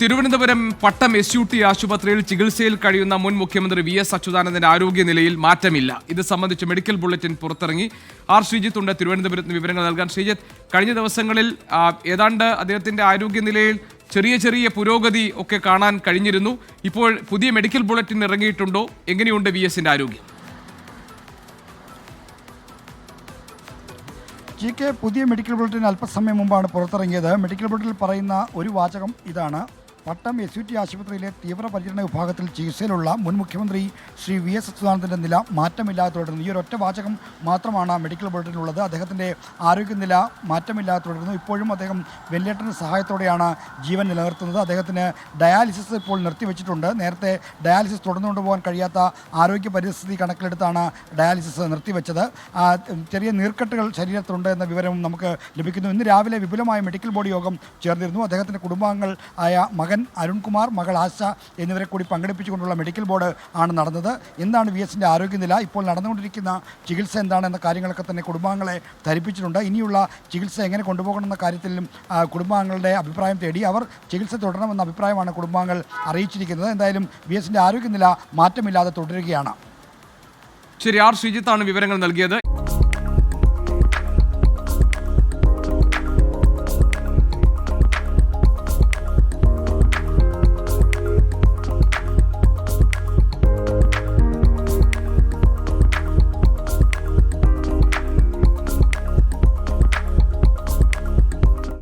തിരുവനന്തപുരം പട്ടം SUT ആശുപത്രിയിൽ ചികിത്സയിൽ കഴിയുന്ന മുൻ മുഖ്യമന്ത്രി VS അച്യുതാനന്ദന്റെ ആരോഗ്യനിലയിൽ മാറ്റമില്ല. ഇത് സംബന്ധിച്ച് മെഡിക്കൽ ബുള്ളറ്റിൻ പുറത്തിറങ്ങി. ശ്രീജിത്ത് ഉണ്ട് തിരുവനന്തപുരത്ത് വിവരങ്ങൾ നൽകാൻ. ശ്രീജിത്ത്, കഴിഞ്ഞ ദിവസങ്ങളിൽ ഏതാണ്ട് അദ്ദേഹത്തിന്റെ ആരോഗ്യനിലയിൽ ചെറിയ പുരോഗതി ഒക്കെ കാണാൻ കഴിഞ്ഞിരുന്നു. ഇപ്പോൾ പുതിയ മെഡിക്കൽ ബുള്ളറ്റിൻ ഇറങ്ങിയിട്ടുണ്ടോ? എങ്ങനെയുണ്ട് VSന്റെ ആരോഗ്യം? പുതിയ മെഡിക്കൽ ബുള്ളറ്റിൻ അല്പസമയം മുമ്പാണ് പുറത്തിറങ്ങിയത്. മെഡിക്കൽ ബുള്ളറ്റിനിൽ പറയുന്ന ഒരു വാചകം ഇതാണ്: പട്ടം SUT ആശുപത്രിയിലെ തീവ്രപരിചരണ വിഭാഗത്തിൽ ചികിത്സയിലുള്ള മുൻ മുഖ്യമന്ത്രി ശ്രീ VS അച്യുതാനന്ദൻ്റെ നില മാറ്റമില്ലാതെ തുടരുന്നു. ഈ ഒരൊറ്റ വാചകം മാത്രമാണ് മെഡിക്കൽ ബുള്ളറ്റിനുള്ളത്. അദ്ദേഹത്തിൻ്റെ ആരോഗ്യനില മാറ്റമില്ലാതെ തുടരുന്നു. ഇപ്പോഴും അദ്ദേഹം വെന്റിലേറ്ററിൻ്റെ സഹായത്തോടെയാണ് ജീവൻ നിലനിർത്തുന്നത്. അദ്ദേഹത്തിന് ഡയാലിസിസ് ഇപ്പോൾ നിർത്തിവെച്ചിട്ടുണ്ട്. നേരത്തെ ഡയാലിസിസ് തുടർന്നുകൊണ്ട് പോകാൻ കഴിയാത്ത ആരോഗ്യ പരിസ്ഥിതി കണക്കിലെടുത്താണ് ഡയാലിസിസ് നിർത്തിവെച്ചത്. ചെറിയ നീർക്കെട്ടുകൾ ശരീരത്തിലുണ്ട് എന്ന വിവരവും നമുക്ക് ലഭിക്കുന്നു. ഇന്ന് രാവിലെ വിപുലമായ മെഡിക്കൽ ബോർഡ് യോഗം ചേർന്നിരുന്നു. അദ്ദേഹത്തിൻ്റെ കുടുംബാംഗങ്ങൾ ആയ മകൻ അരുൺകുമാർ, മകൾ ആശ എന്നിവരെ കൂടി പങ്കെടുപ്പിച്ചുകൊണ്ടുള്ള മെഡിക്കൽ ബോർഡ് ആണ് നടന്നത്. എന്താണ് VSന്റെ ആരോഗ്യനില, ഇപ്പോൾ നടന്നുകൊണ്ടിരിക്കുന്ന ചികിത്സ എന്താണെന്ന കാര്യങ്ങളൊക്കെ തന്നെ കുടുംബാംഗങ്ങളെ ധരിപ്പിച്ചിട്ടുണ്ട്. ഇനിയുള്ള ചികിത്സ എങ്ങനെ കൊണ്ടുപോകണമെന്ന കാര്യത്തിലും കുടുംബാംഗങ്ങളുടെ അഭിപ്രായം തേടി. അവർ ചികിത്സ തുടരണമെന്ന അഭിപ്രായമാണ് കുടുംബാംഗങ്ങൾ അറിയിച്ചിരിക്കുന്നത്. എന്തായാലും VSന്റെ ആരോഗ്യനില മാറ്റമില്ലാതെ തുടരുകയാണ്. ശരി, ശ്രീജിത്താണ് വിവരങ്ങൾ നൽകിയത്.